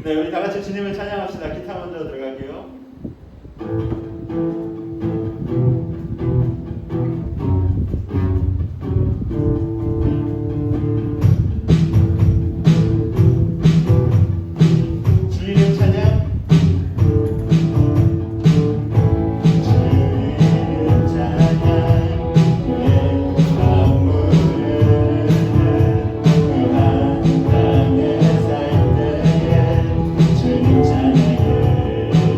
네, 우리 다 같이 주님을 찬양합시다. 기타 먼저 들어갈게요. 주님 찬양. 주님 찬양. 내 마음을 그 땅에 살 때에 주님 찬양해.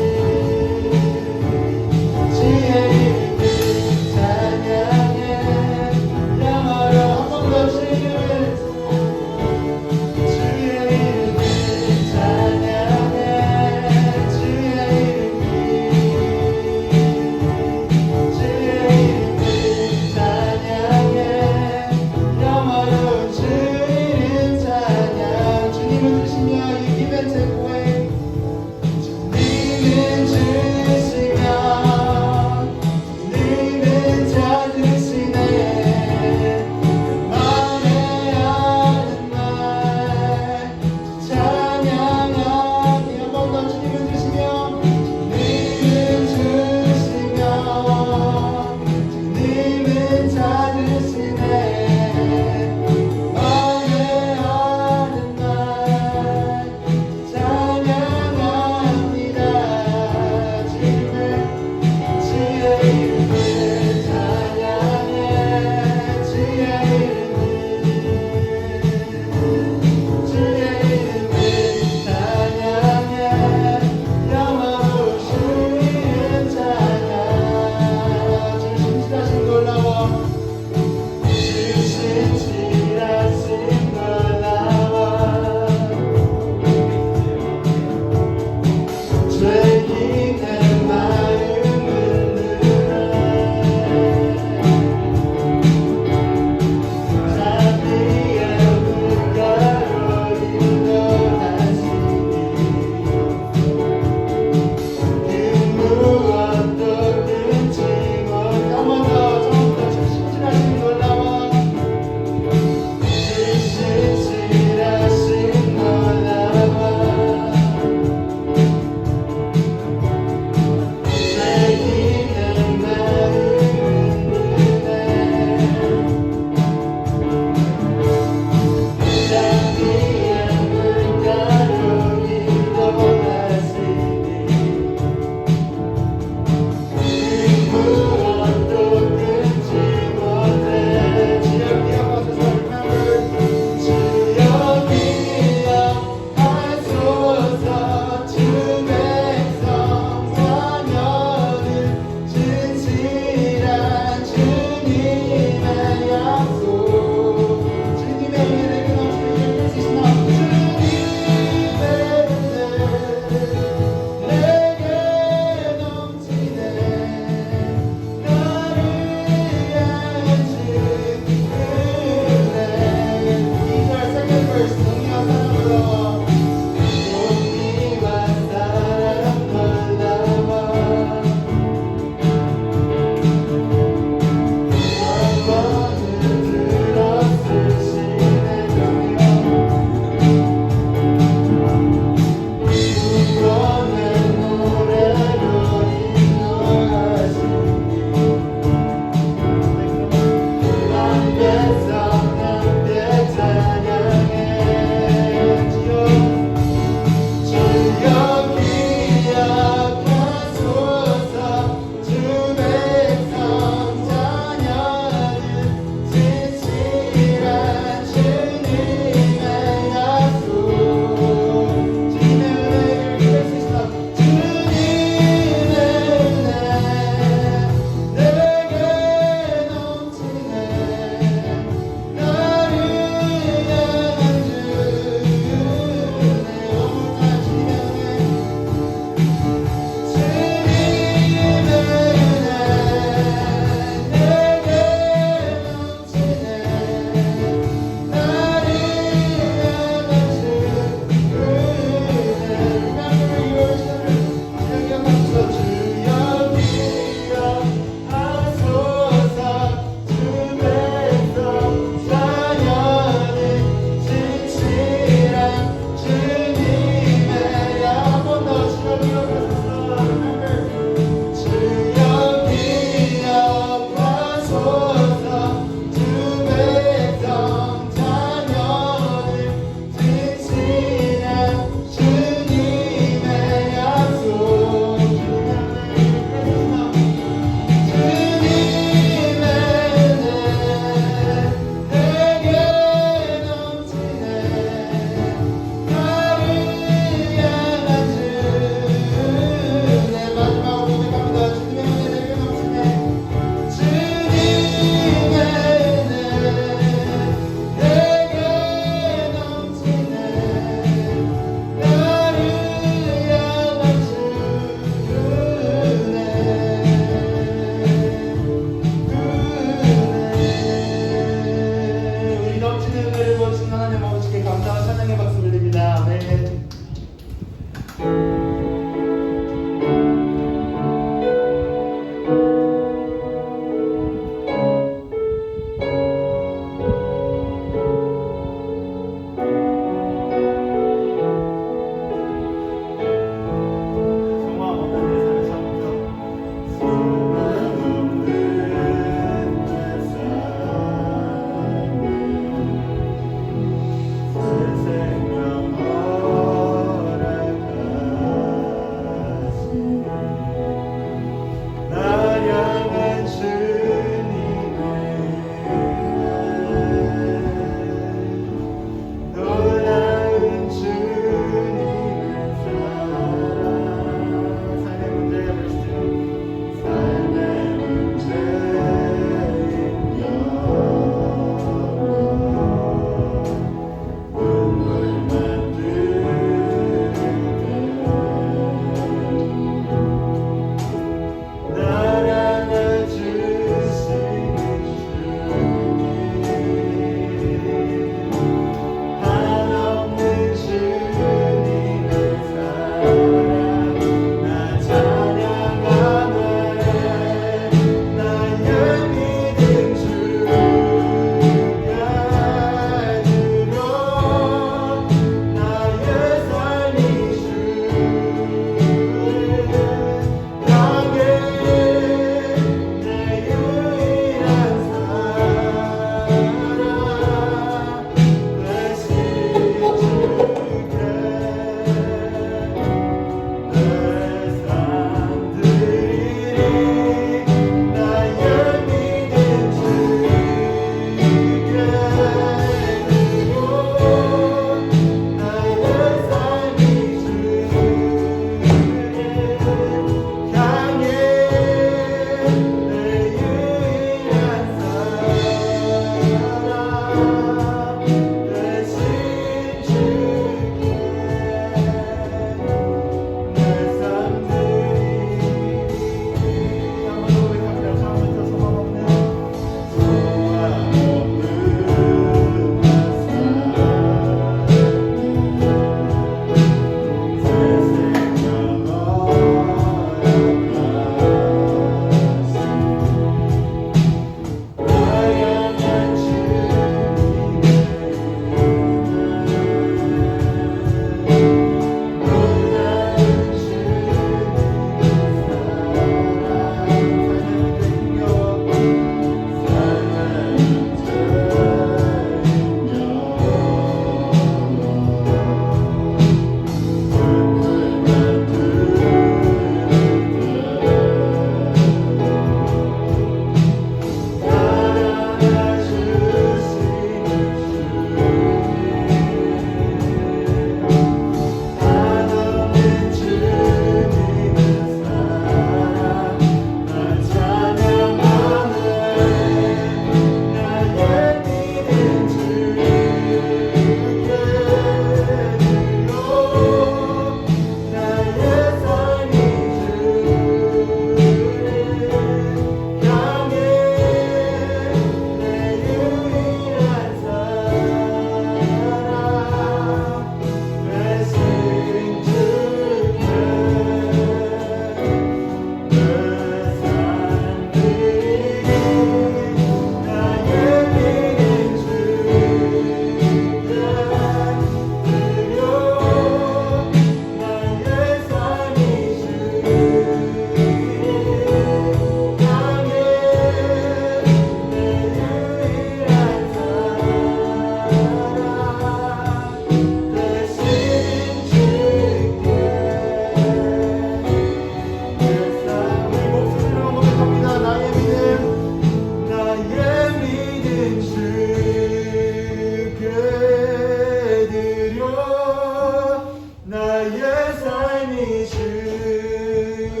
삶이 주를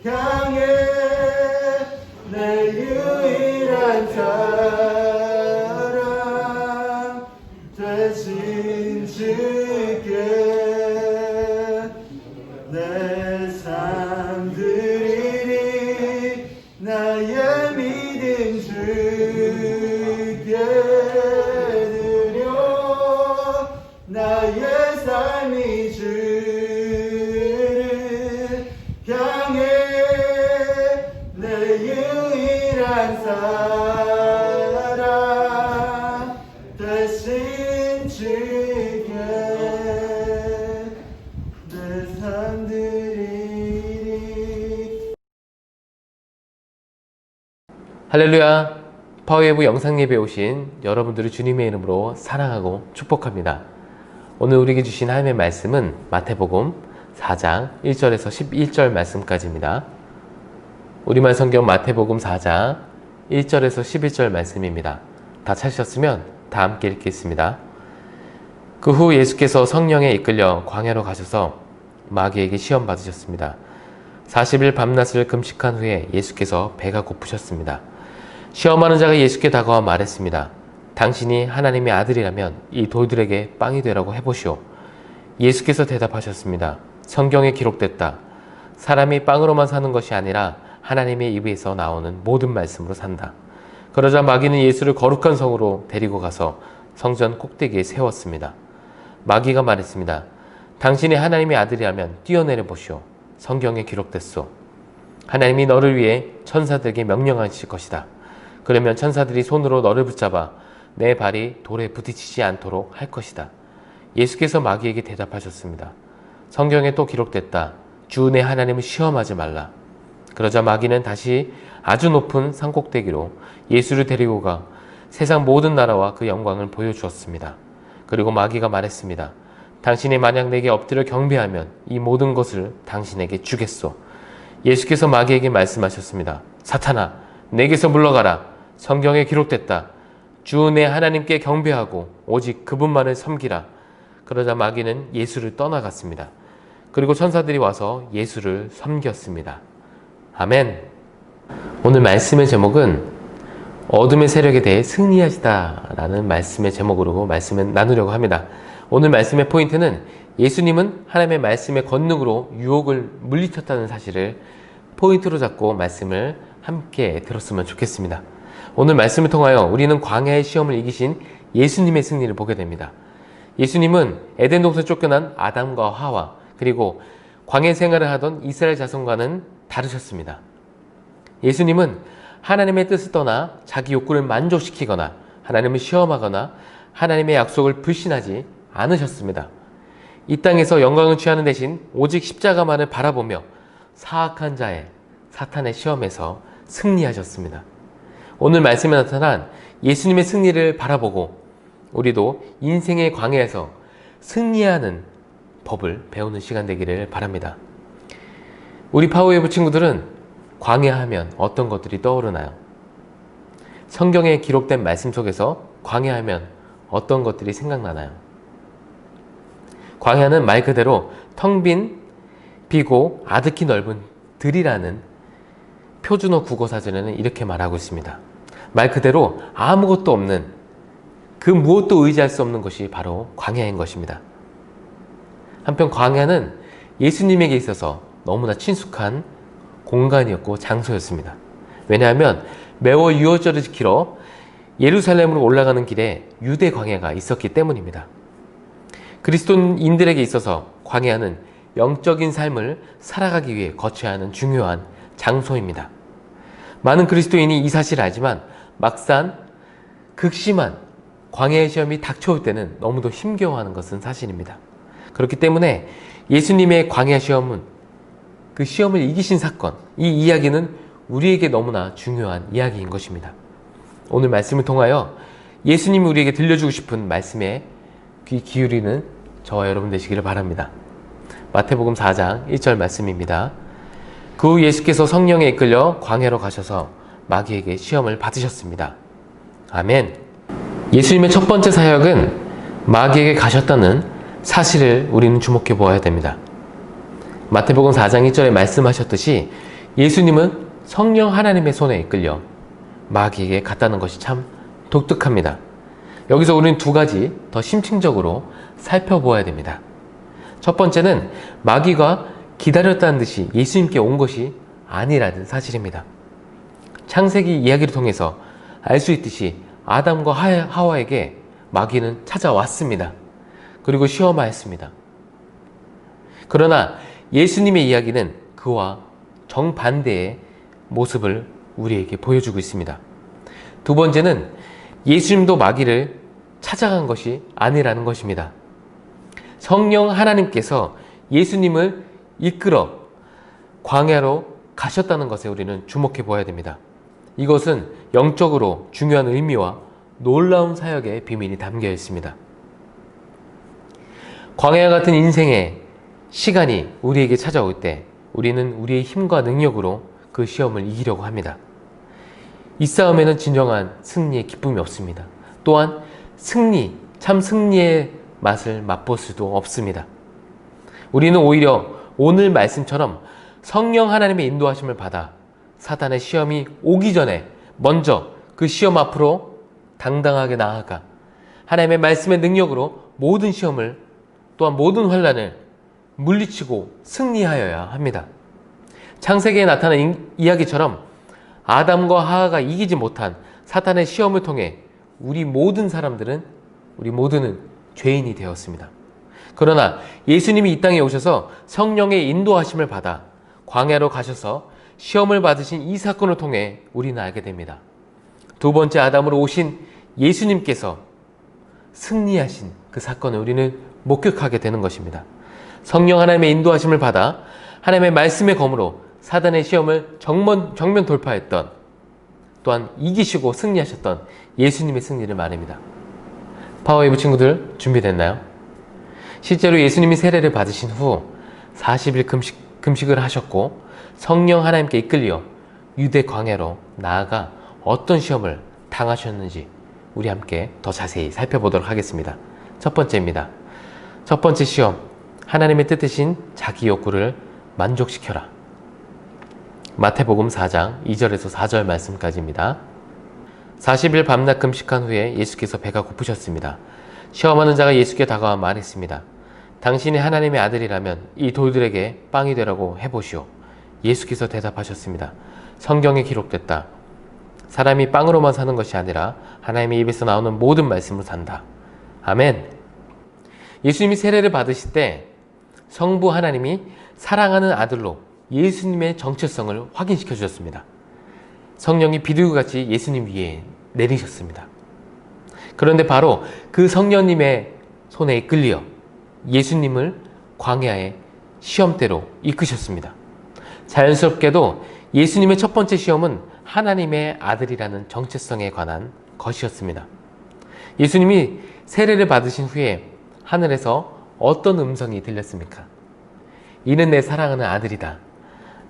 향해 내 유일한 사랑 되신 주께 내 삶 드리리 나의 믿음 주께 드려 나의 삶이 주를 향해 내 유일한 사랑 되신 주께 내 삶 드리리. 할렐루야. 파워웨이브 영상예배에 오신 여러분들을 주님의 이름으로 사랑하고 축복합니다. 오늘 우리에게 주신 하나님의 말씀은 마태복음 4장 1절에서 11절 말씀까지입니다. 우리말 성경 마태복음 4장 1절에서 11절 말씀입니다. 다 찾으셨으면 다 함께 읽겠습니다. 그 후 예수께서 성령에 이끌려 광야로 가셔서 마귀에게 시험 받으셨습니다. 40일 밤낮을 금식한 후에 예수께서 배가 고프셨습니다. 시험하는 자가 예수께 다가와 말했습니다. 당신이 하나님의 아들이라면 이 돌들에게 빵이 되라고 해보시오. 예수께서 대답하셨습니다. 성경에 기록됐다. 사람이 빵으로만 사는 것이 아니라 하나님의 입에서 나오는 모든 말씀으로 산다. 그러자 마귀는 예수를 거룩한 성으로 데리고 가서 성전 꼭대기에 세웠습니다. 마귀가 말했습니다. 당신이 하나님의 아들이라면 뛰어내려 보시오. 성경에 기록됐소. 하나님이 너를 위해 천사들에게 명령하실 것이다. 그러면 천사들이 손으로 너를 붙잡아 내 발이 돌에 부딪히지 않도록 할 것이다. 예수께서 마귀에게 대답하셨습니다. 성경에 또 기록됐다. 주 내 하나님을 시험하지 말라. 그러자 마귀는 다시 아주 높은 산꼭대기로 예수를 데리고 가 세상 모든 나라와 그 영광을 보여주었습니다. 그리고 마귀가 말했습니다. 당신이 만약 내게 엎드려 경배하면 이 모든 것을 당신에게 주겠소. 예수께서 마귀에게 말씀하셨습니다. 사탄아, 내게서 물러가라. 성경에 기록됐다. 주 내 하나님께 경배하고 오직 그분만을 섬기라. 그러자 마귀는 예수를 떠나갔습니다. 그리고 천사들이 와서 예수를 섬겼습니다. 아멘. 오늘 말씀의 제목은 어둠의 세력에 대해 승리하시다 라는 말씀의 제목으로 말씀을 나누려고 합니다. 오늘 말씀의 포인트는 예수님은 하나님의 말씀의 권능으로 유혹을 물리쳤다는 사실을 포인트로 잡고 말씀을 함께 들었으면 좋겠습니다. 오늘 말씀을 통하여 우리는 광야의 시험을 이기신 예수님의 승리를 보게 됩니다. 예수님은 에덴 동산에 쫓겨난 아담과 하와 그리고 광야 생활을 하던 이스라엘 자손과는 다르셨습니다. 예수님은 하나님의 뜻을 떠나 자기 욕구를 만족시키거나 하나님을 시험하거나 하나님의 약속을 불신하지 않으셨습니다. 이 땅에서 영광을 취하는 대신 오직 십자가만을 바라보며 사악한 자의 사탄의 시험에서 승리하셨습니다. 오늘 말씀에 나타난 예수님의 승리를 바라보고 우리도 인생의 광야에서 승리하는 법을 배우는 시간 되기를 바랍니다. 우리 파워웨이브 친구들은 광야하면 어떤 것들이 떠오르나요? 성경에 기록된 말씀 속에서 광야하면 어떤 것들이 생각나나요? 광야는 말 그대로 텅 빈 비고 아득히 넓은 들이라는 표준어 국어사전에는 이렇게 말하고 있습니다. 말 그대로 아무것도 없는 그 무엇도 의지할 수 없는 것이 바로 광야인 것입니다. 한편 광야는 예수님에게 있어서 너무나 친숙한 공간이었고 장소였습니다. 왜냐하면 매월 유월절을 지키러 예루살렘으로 올라가는 길에 유대 광야가 있었기 때문입니다. 그리스도인들에게 있어서 광야는 영적인 삶을 살아가기 위해 거쳐야 하는 중요한 장소입니다. 많은 그리스도인이 이 사실을 알지만 막상 극심한 광야의 시험이 닥쳐올 때는 너무도 힘겨워하는 것은 사실입니다. 그렇기 때문에 예수님의 광야 시험은 그 시험을 이기신 사건, 이 이야기는 우리에게 너무나 중요한 이야기인 것입니다. 오늘 말씀을 통하여 예수님이 우리에게 들려주고 싶은 말씀에 귀 기울이는 저와 여러분 되시기를 바랍니다. 마태복음 4장 1절 말씀입니다. 그 후 예수께서 성령에 이끌려 광야로 가셔서 마귀에게 시험을 받으셨습니다. 아멘. 예수님의 첫 번째 사역은 마귀에게 가셨다는 사실을 우리는 주목해 보아야 됩니다. 마태복음 4장 1절에 말씀하셨듯이 예수님은 성령 하나님의 손에 이끌려 마귀에게 갔다는 것이 참 독특합니다. 여기서 우리는 두 가지 더 심층적으로 살펴보아야 됩니다. 첫 번째는 마귀가 기다렸다는 듯이 예수님께 온 것이 아니라는 사실입니다. 창세기 이야기를 통해서 알 수 있듯이 아담과 하와에게 마귀는 찾아왔습니다. 그리고 시험하였습니다. 그러나 예수님의 이야기는 그와 정반대의 모습을 우리에게 보여주고 있습니다. 두 번째는 예수님도 마귀를 찾아간 것이 아니라는 것입니다. 성령 하나님께서 예수님을 이끌어 광야로 가셨다는 것에 우리는 주목해 보아야 됩니다. 이것은 영적으로 중요한 의미와 놀라운 사역의 비밀이 담겨 있습니다. 광야 같은 인생의 시간이 우리에게 찾아올 때 우리는 우리의 힘과 능력으로 그 시험을 이기려고 합니다. 이 싸움에는 진정한 승리의 기쁨이 없습니다. 또한 참 승리의 맛을 맛볼 수도 없습니다. 우리는 오히려 오늘 말씀처럼 성령 하나님의 인도하심을 받아 사탄의 시험이 오기 전에 먼저 그 시험 앞으로 당당하게 나아가 하나님의 말씀의 능력으로 모든 시험을 또한 모든 환난을 물리치고 승리하여야 합니다. 창세기에 나타난 이야기처럼 아담과 하하가 이기지 못한 사탄의 시험을 통해 우리 모두는 죄인이 되었습니다. 그러나 예수님이 이 땅에 오셔서 성령의 인도하심을 받아 광야로 가셔서 시험을 받으신 이 사건을 통해 우리는 알게 됩니다. 두 번째 아담으로 오신 예수님께서 승리하신 그 사건을 우리는 목격하게 되는 것입니다. 성령 하나님의 인도하심을 받아 하나님의 말씀의 검으로 사단의 시험을 정면 돌파했던, 또한 이기시고 승리하셨던 예수님의 승리를 말합니다. 파워웨이브 친구들 준비됐나요? 실제로 예수님이 세례를 받으신 후 40일 금식을 하셨고 성령 하나님께 이끌려 유대 광야로 나아가 어떤 시험을 당하셨는지 우리 함께 더 자세히 살펴보도록 하겠습니다. 첫 번째입니다. 첫 번째 시험, 하나님의 뜻이신 자기 욕구를 만족시켜라. 마태복음 4장 2절에서 4절 말씀까지입니다. 40일 밤낮 금식한 후에 예수께서 배가 고프셨습니다. 시험하는 자가 예수께 다가와 말했습니다. 당신이 하나님의 아들이라면 이 돌들에게 빵이 되라고 해보시오. 예수께서 대답하셨습니다. 성경에 기록됐다. 사람이 빵으로만 사는 것이 아니라 하나님의 입에서 나오는 모든 말씀으로 산다. 아멘. 예수님이 세례를 받으실 때 성부 하나님이 사랑하는 아들로 예수님의 정체성을 확인시켜 주셨습니다. 성령이 비둘기같이 예수님 위에 내리셨습니다. 그런데 바로 그 성령님의 손에 이끌려 예수님을 광야의 시험대로 이끄셨습니다. 자연스럽게도 예수님의 첫 번째 시험은 하나님의 아들이라는 정체성에 관한 것이었습니다. 예수님이 세례를 받으신 후에 하늘에서 어떤 음성이 들렸습니까? 이는 내 사랑하는 아들이다.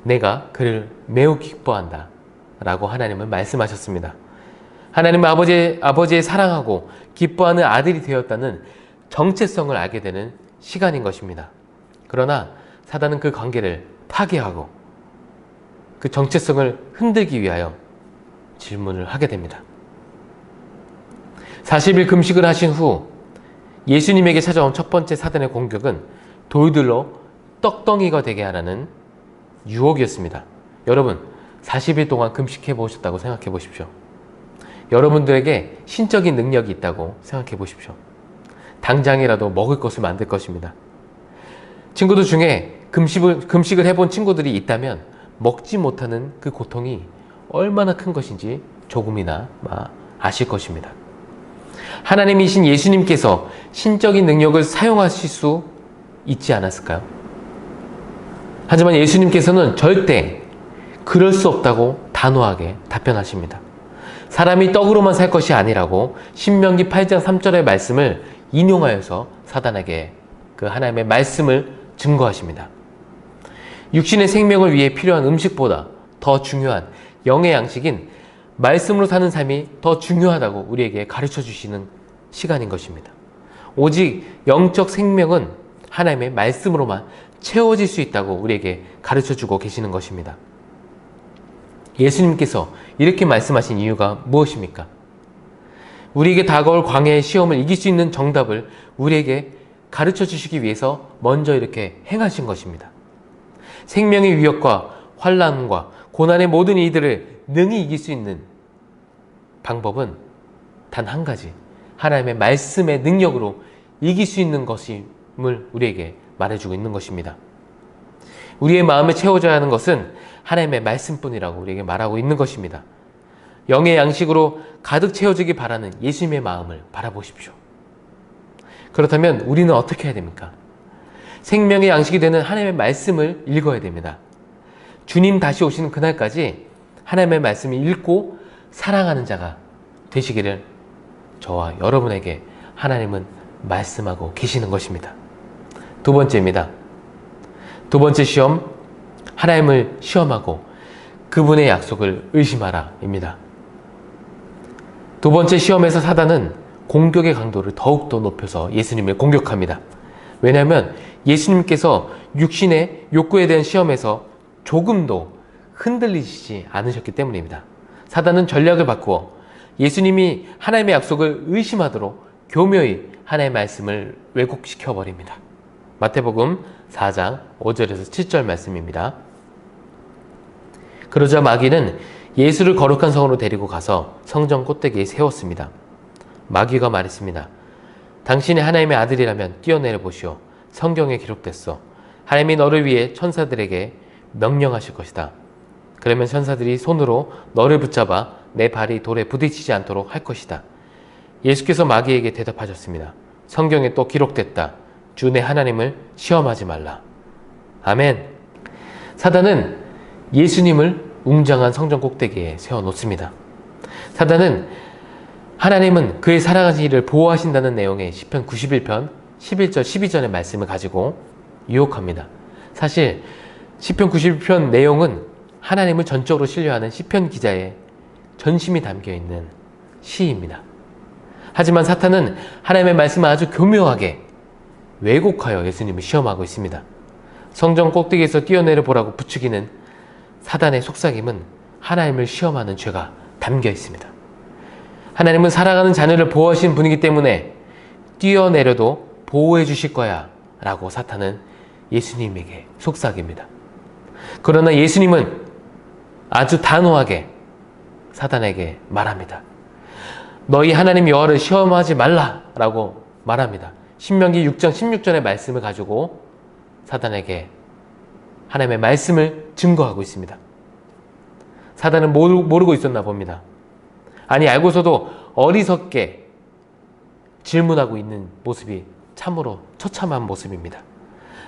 내가 그를 매우 기뻐한다. 라고 하나님은 말씀하셨습니다. 하나님은 아버지의 사랑하고 기뻐하는 아들이 되었다는 정체성을 알게 되는 시간인 것입니다. 그러나 사단은 그 관계를 파괴하고 그 정체성을 흔들기 위하여 질문을 하게 됩니다. 40일 금식을 하신 후 예수님에게 찾아온 첫 번째 사단의 공격은 돌들로 떡덩이가 되게 하라는 유혹이었습니다. 여러분, 40일 동안 금식해 보셨다고 생각해 보십시오. 여러분들에게 신적인 능력이 있다고 생각해 보십시오. 당장이라도 먹을 것을 만들 것입니다. 친구들 중에 금식을 해본 친구들이 있다면 먹지 못하는 그 고통이 얼마나 큰 것인지 조금이나 아실 것입니다. 하나님이신 예수님께서 신적인 능력을 사용하실 수 있지 않았을까요? 하지만 예수님께서는 절대 그럴 수 없다고 단호하게 답변하십니다. 사람이 떡으로만 살 것이 아니라고 신명기 8장 3절의 말씀을 인용하여서 사단에게 그 하나님의 말씀을 증거하십니다. 육신의 생명을 위해 필요한 음식보다 더 중요한 영의 양식인 말씀으로 사는 삶이 더 중요하다고 우리에게 가르쳐 주시는 시간인 것입니다. 오직 영적 생명은 하나님의 말씀으로만 채워질 수 있다고 우리에게 가르쳐주고 계시는 것입니다. 예수님께서 이렇게 말씀하신 이유가 무엇입니까? 우리에게 다가올 광야의 시험을 이길 수 있는 정답을 우리에게 가르쳐 주시기 위해서 먼저 이렇게 행하신 것입니다. 생명의 위협과 환난과 고난의 모든 이들을 능히 이길 수 있는 방법은 단 한 가지, 하나님의 말씀의 능력으로 이길 수 있는 것임을 우리에게 말해주고 있는 것입니다. 우리의 마음에 채워져야 하는 것은 하나님의 말씀뿐이라고 우리에게 말하고 있는 것입니다. 영의 양식으로 가득 채워지기 바라는 예수님의 마음을 바라보십시오. 그렇다면 우리는 어떻게 해야 됩니까? 생명의 양식이 되는 하나님의 말씀을 읽어야 됩니다. 주님 다시 오시는 그날까지 하나님의 말씀을 읽고 사랑하는 자가 되시기를 저와 여러분에게 하나님은 말씀하고 계시는 것입니다. 두 번째입니다. 두 번째 시험, 하나님을 시험하고 그분의 약속을 의심하라입니다. 두 번째 시험에서 사단은 공격의 강도를 더욱더 높여서 예수님을 공격합니다. 왜냐하면 예수님께서 육신의 욕구에 대한 시험에서 조금도 흔들리시지 않으셨기 때문입니다. 사단은 전략을 바꾸어 예수님이 하나님의 약속을 의심하도록 교묘히 하나님의 말씀을 왜곡시켜 버립니다. 마태복음 4장 5절에서 7절 말씀입니다. 그러자 마귀는 예수를 거룩한 성으로 데리고 가서 성전 꼭대기에 세웠습니다. 마귀가 말했습니다. 당신이 하나님의 아들이라면 뛰어내려 보시오. 성경에 기록됐어. 하나님이 너를 위해 천사들에게 명령하실 것이다. 그러면 천사들이 손으로 너를 붙잡아 내 발이 돌에 부딪히지 않도록 할 것이다. 예수께서 마귀에게 대답하셨습니다. 성경에 또 기록됐다. 주 내 하나님을 시험하지 말라. 아멘. 사단은 예수님을 웅장한 성전 꼭대기에 세워놓습니다. 사단은 하나님은 그의 사랑하신 이를 보호하신다는 내용의 시편 91편 11절 12절의 말씀을 가지고 유혹합니다. 사실 시편 91편 내용은 하나님을 전적으로 신뢰하는 시편 기자의 전심이 담겨있는 시입니다. 하지만 사탄은 하나님의 말씀을 아주 교묘하게 왜곡하여 예수님을 시험하고 있습니다. 성전 꼭대기에서 뛰어내려 보라고 부추기는 사단의 속삭임은 하나님을 시험하는 죄가 담겨 있습니다. 하나님은 사랑하는 자녀를 보호하신 분이기 때문에 뛰어내려도 보호해 주실 거야 라고 사탄은 예수님에게 속삭입니다. 그러나 예수님은 아주 단호하게 사단에게 말합니다. 너희 하나님 여호와를 시험하지 말라 라고 말합니다. 신명기 6장 16절의 말씀을 가지고 사단에게 하나님의 말씀을 증거하고 있습니다. 사단은 모르고 있었나 봅니다. 아니 알고서도 어리석게 질문하고 있는 모습이 참으로 처참한 모습입니다.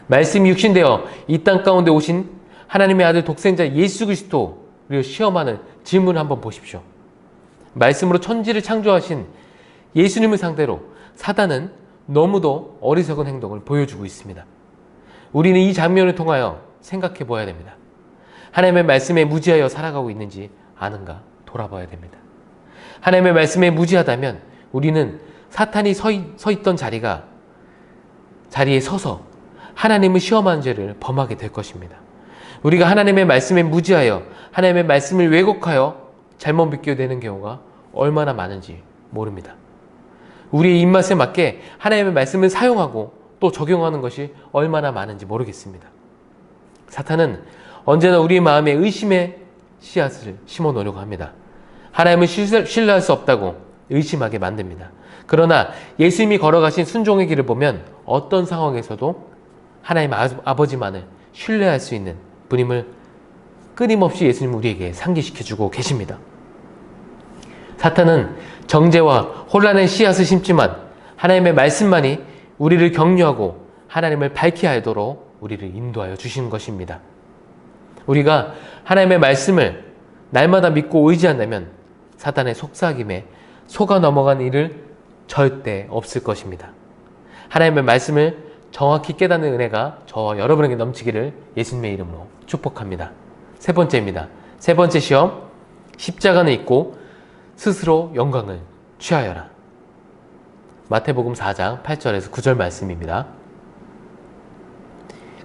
말씀이 육신되어 이 땅 가운데 오신 하나님의 아들 독생자 예수 그리스도를 시험하는 질문을 한번 보십시오. 말씀으로 천지를 창조하신 예수님을 상대로 사단은 너무도 어리석은 행동을 보여주고 있습니다. 우리는 이 장면을 통하여 생각해 보아야 됩니다. 하나님의 말씀에 무지하여 살아가고 있는지 아는가 돌아봐야 됩니다. 하나님의 말씀에 무지하다면 우리는 사탄이 서 있던 자리에 서서 하나님을 시험하는 죄를 범하게 될 것입니다. 우리가 하나님의 말씀에 무지하여 하나님의 말씀을 왜곡하여 잘못 믿게 되는 경우가 얼마나 많은지 모릅니다. 우리의 입맛에 맞게 하나님의 말씀을 사용하고 또 적용하는 것이 얼마나 많은지 모르겠습니다. 사탄은 언제나 우리 마음에 의심의 씨앗을 심어 놓으려고 합니다. 하나님을 신뢰할 수 없다고 의심하게 만듭니다. 그러나 예수님이 걸어가신 순종의 길을 보면 어떤 상황에서도 하나님 아버지만을 신뢰할 수 있는 분임을 끊임없이 예수님 우리에게 상기시켜주고 계십니다. 사탄은 정죄와 혼란의 씨앗을 심지만 하나님의 말씀만이 우리를 격려하고 하나님을 밝히 알도록 우리를 인도하여 주시는 것입니다. 우리가 하나님의 말씀을 날마다 믿고 의지한다면 사탄의 속삭임에 속아 넘어간 일을 절대 없을 것입니다. 하나님의 말씀을 정확히 깨닫는 은혜가 저와 여러분에게 넘치기를 예수님의 이름으로 축복합니다. 세 번째입니다. 세 번째 시험, 십자가는 있고 스스로 영광을 취하여라. 마태복음 4장 8절에서 9절 말씀입니다.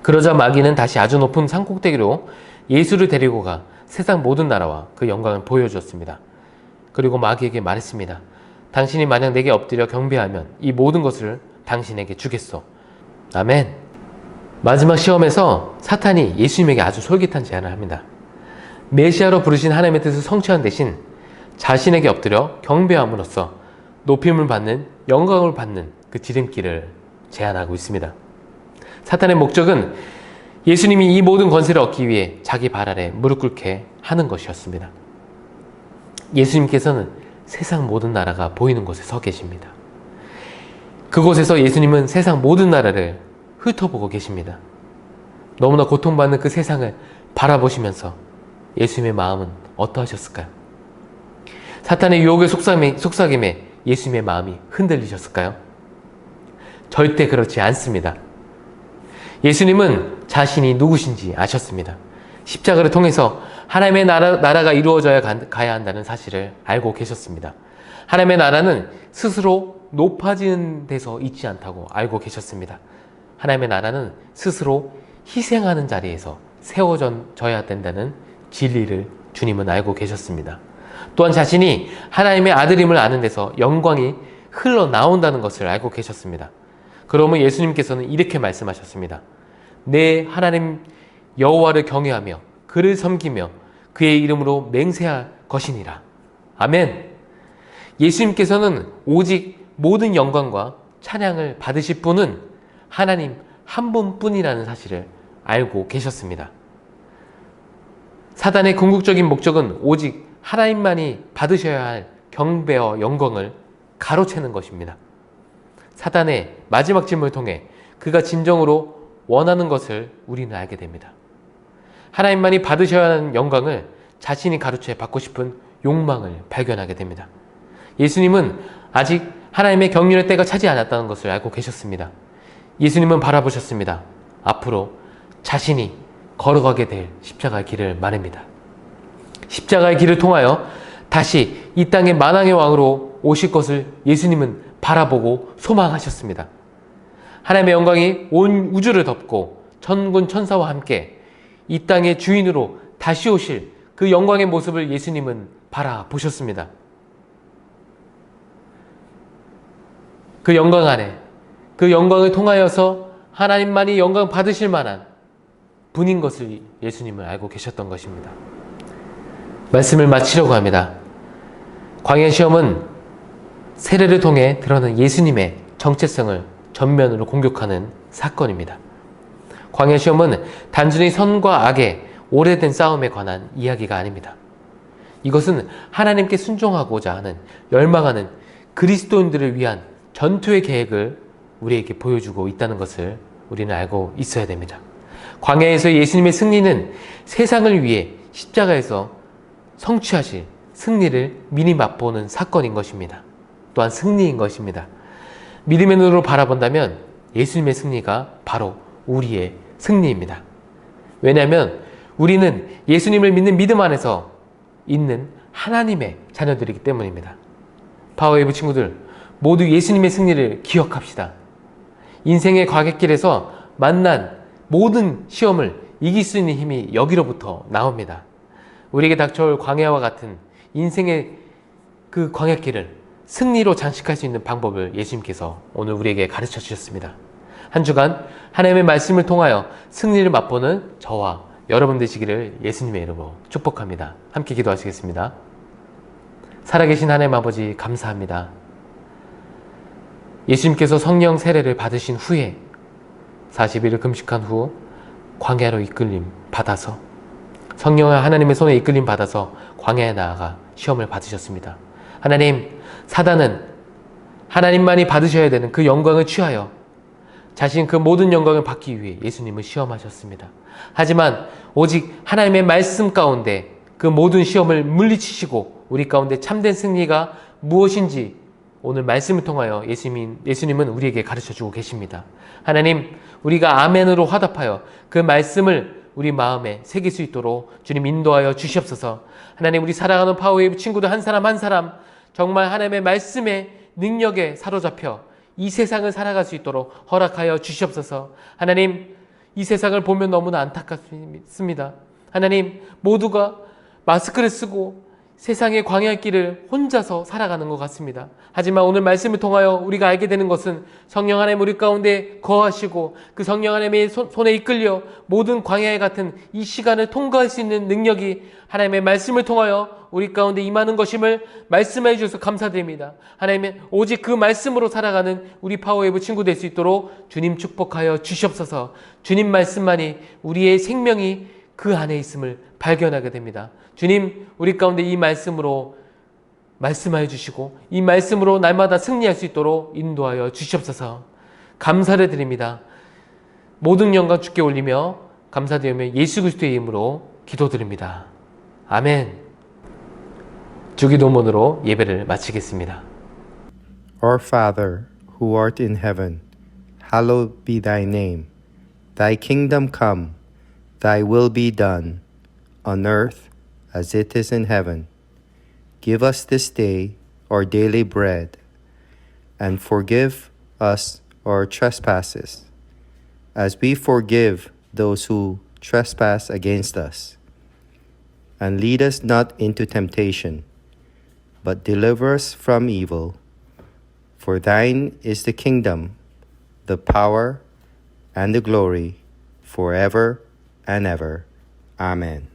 그러자 마귀는 다시 아주 높은 산꼭대기로 예수를 데리고 가 세상 모든 나라와 그 영광을 보여주었습니다. 그리고 마귀에게 말했습니다. 당신이 만약 내게 엎드려 경배하면 이 모든 것을 당신에게 주겠소. 아멘. 마지막 시험에서 사탄이 예수님에게 아주 솔깃한 제안을 합니다. 메시아로 부르신 하나님의 뜻을 성취한 대신 자신에게 엎드려 경배함으로써 높임을 받는, 영광을 받는 그 지름길을 제안하고 있습니다. 사탄의 목적은 예수님이 이 모든 권세를 얻기 위해 자기 발 아래 무릎 꿇게 하는 것이었습니다. 예수님께서는 세상 모든 나라가 보이는 곳에 서 계십니다. 그곳에서 예수님은 세상 모든 나라를 훑어보고 계십니다. 너무나 고통받는 그 세상을 바라보시면서 예수님의 마음은 어떠하셨을까요? 사탄의 유혹에 속삭임에 예수님의 마음이 흔들리셨을까요? 절대 그렇지 않습니다. 예수님은 자신이 누구신지 아셨습니다. 십자가를 통해서 하나님의 나라가 이루어져야 가야 한다는 사실을 알고 계셨습니다. 하나님의 나라는 스스로 높아지는 데서 있지 않다고 알고 계셨습니다. 하나님의 나라는 스스로 희생하는 자리에서 세워져야 된다는 진리를 주님은 알고 계셨습니다. 또한 자신이 하나님의 아들임을 아는 데서 영광이 흘러나온다는 것을 알고 계셨습니다. 그러면 예수님께서는 이렇게 말씀하셨습니다. 내 하나님 여호와를 경외하며 그를 섬기며 그의 이름으로 맹세할 것이니라. 아멘. 예수님께서는 오직 모든 영광과 찬양을 받으실 분은 하나님 한 분뿐이라는 사실을 알고 계셨습니다. 사단의 궁극적인 목적은 오직 하나님만이 받으셔야 할 경배와 영광을 가로채는 것입니다. 사단의 마지막 질문을 통해 그가 진정으로 원하는 것을 우리는 알게 됩니다. 하나님만이 받으셔야 하는 영광을 자신이 가로채 받고 싶은 욕망을 발견하게 됩니다. 예수님은 아직 하나님의 경륜의 때가 차지 않았다는 것을 알고 계셨습니다. 예수님은 바라보셨습니다. 앞으로 자신이 걸어가게 될 십자가의 길을 말합니다. 십자가의 길을 통하여 다시 이 땅의 만왕의 왕으로 오실 것을 예수님은 바라보고 소망하셨습니다. 하나님의 영광이 온 우주를 덮고 천군 천사와 함께 이 땅의 주인으로 다시 오실 그 영광의 모습을 예수님은 바라보셨습니다. 그 영광 안에, 그 영광을 통하여서 하나님만이 영광 받으실 만한 분인 것을 예수님을 알고 계셨던 것입니다. 말씀을 마치려고 합니다. 광야 시험은 세례를 통해 드러난 예수님의 정체성을 전면으로 공격하는 사건입니다. 광야 시험은 단순히 선과 악의 오래된 싸움에 관한 이야기가 아닙니다. 이것은 하나님께 순종하고자 하는 열망하는 그리스도인들을 위한 전투의 계획을 우리에게 보여주고 있다는 것을 우리는 알고 있어야 됩니다. 광야에서 예수님의 승리는 세상을 위해 십자가에서 성취하실 승리를 미리 맛보는 사건인 것입니다. 또한 승리인 것입니다. 믿음의 눈으로 바라본다면 예수님의 승리가 바로 우리의 승리입니다. 왜냐하면 우리는 예수님을 믿는 믿음 안에서 있는 하나님의 자녀들이기 때문입니다. 파워웨이브 친구들, 모두 예수님의 승리를 기억합시다. 인생의 과객길에서 만난 모든 시험을 이길 수 있는 힘이 여기로부터 나옵니다. 우리에게 닥쳐올 광야와 같은 인생의 그 광야길을 승리로 장식할 수 있는 방법을 예수님께서 오늘 우리에게 가르쳐 주셨습니다. 한 주간 하나님의 말씀을 통하여 승리를 맛보는 저와 여러분 되시기를 예수님의 이름으로 축복합니다. 함께 기도하시겠습니다. 살아계신 하나님 아버지 감사합니다. 예수님께서 성령 세례를 받으신 후에 40일을 금식한 후 광야로 이끌림 받아서 성령의 하나님의 손에 이끌림 받아서 광야에 나아가 시험을 받으셨습니다. 하나님, 사단은 하나님만이 받으셔야 되는 그 영광을 취하여 자신 그 모든 영광을 받기 위해 예수님을 시험하셨습니다. 하지만 오직 하나님의 말씀 가운데 그 모든 시험을 물리치시고 우리 가운데 참된 승리가 무엇인지 오늘 말씀을 통하여 예수님은 우리에게 가르쳐주고 계십니다. 하나님, 우리가 아멘으로 화답하여 그 말씀을 우리 마음에 새길 수 있도록 주님 인도하여 주시옵소서. 하나님, 우리 사랑하는 파워웨이브 친구들 한 사람 한 사람 정말 하나님의 말씀의 능력에 사로잡혀 이 세상을 살아갈 수 있도록 허락하여 주시옵소서. 하나님, 이 세상을 보면 너무나 안타깝습니다. 하나님, 모두가 마스크를 쓰고 세상의 광야의 길을 혼자서 살아가는 것 같습니다. 하지만 오늘 말씀을 통하여 우리가 알게 되는 것은 성령 하나님 우리 가운데 거하시고 그 성령 하나님의 손에 이끌려 모든 광야에 같은 이 시간을 통과할 수 있는 능력이 하나님의 말씀을 통하여 우리 가운데 임하는 것임을 말씀해 주셔서 감사드립니다. 하나님, 오직 그 말씀으로 살아가는 우리 파워웨이브 친구 될 수 있도록 주님 축복하여 주시옵소서. 주님 말씀만이 우리의 생명이 그 안에 있음을 발견하게 됩니다. 주님, 우리 가운데 이 말씀으로 말씀하여 주시고 이 말씀으로 날마다 승리할 수 있도록 인도하여 주시옵소서. 감사를 드립니다. 모든 영광 주께 올리며 감사드리며 예수 그리스도의 이름으로 기도드립니다. 아멘. 주기도문으로 예배를 마치겠습니다. Our Father, who art in heaven, hallowed be thy name. Thy kingdom come, thy will be done, on earth as it is in heaven. Give us this day our daily bread, and forgive us our trespasses, as we forgive those who trespass against us. And lead us not into temptation, but deliver us from evil. For thine is the kingdom, the power, and the glory, forever and ever. Amen.